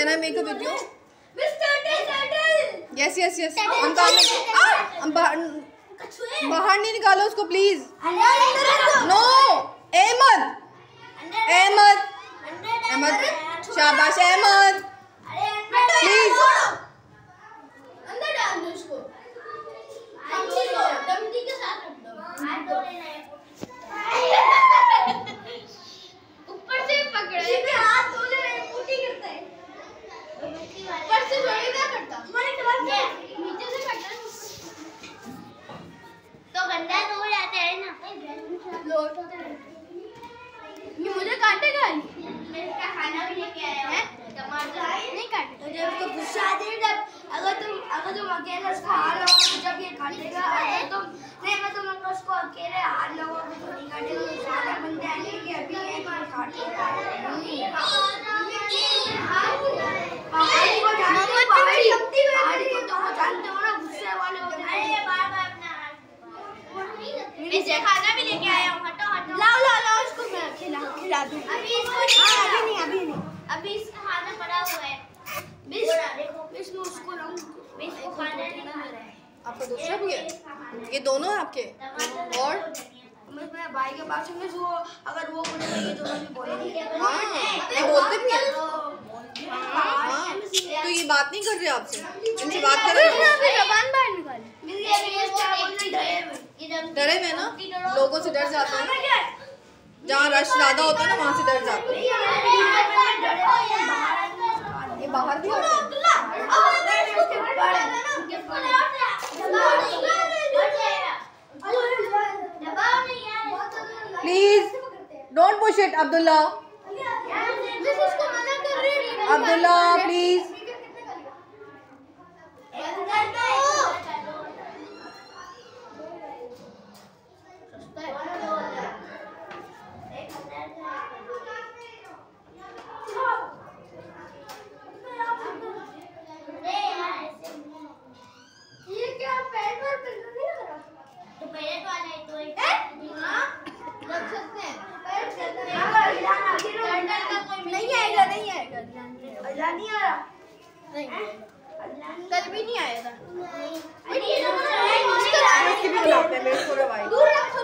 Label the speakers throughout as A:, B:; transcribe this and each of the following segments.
A: Can I make a video?
B: Turtle.
A: Yes. बाहर नहीं निकालो उसको प्लीज. No. अहमद. शाबाश अहमद. प्लीज.
B: अंदर डाल दो उसको. डमटी के साथ रख दो. ऊपर से पकड़. इसमें हाथ धो ले रहे बूटी करता है. ऊपर से थोड़ी ना करता. तुम्हारे क्लास में नीचे से करता है. तो गंदा तो हो जाता है ना. लोट होता है. ये मुझे काटेगा. मैं इसका खाना भी लेके आया हूं. टमाटर नहीं काटे तो जब उसको गुस्सा आती है जब अगर तुम अकेले उसको हार लगाओ तो जब ये काटेगा. अगर तुम उसको अकेले हार लगाओगे तो नहीं काटेगा. तो सारे बंदे आएंगे कि अभी ये काटेगा. पहाड़ी को जानते हो ना गुस्से वाले होते हैं. मैं खाना भी लेके आया हूं. हटो लाओ उसको मैं खिला दूं. अभी नहीं. अभी इसका खाना पड़ा हुआ है. देखो इसमें उसको लाऊं. इसको खाना नहीं मिल रहा है.
A: आपका दूसरा भी है? ये दोनों है आपके? और
B: मेरे भाई के पास है. वो अगर वो बोलेंगे तो मैं भी बोलेंगे.
A: हाँ ये बोलते भी हैं. हाँ तो ये बात नहीं कर रहे आपसे. इनसे बात कर रहे हो.
B: जबान बाहर निकाले.
A: डरे में ना लोगों से डर जाते हैं. जहाँ रश ज्यादा होता है ना वहाँ से डर जाते हैं. ये बाहर भी होते हैं. Please don't push it Abdullah. Abdullah please.
B: कल भी नहीं आया था. दूर रखो.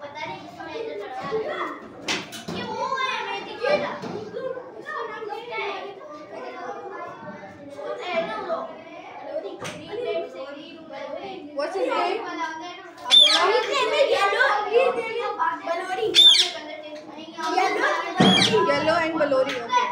B: पता नहीं ये वो है. मैं दिखेगा.
A: What's his name? Yellow and Balori. Okay.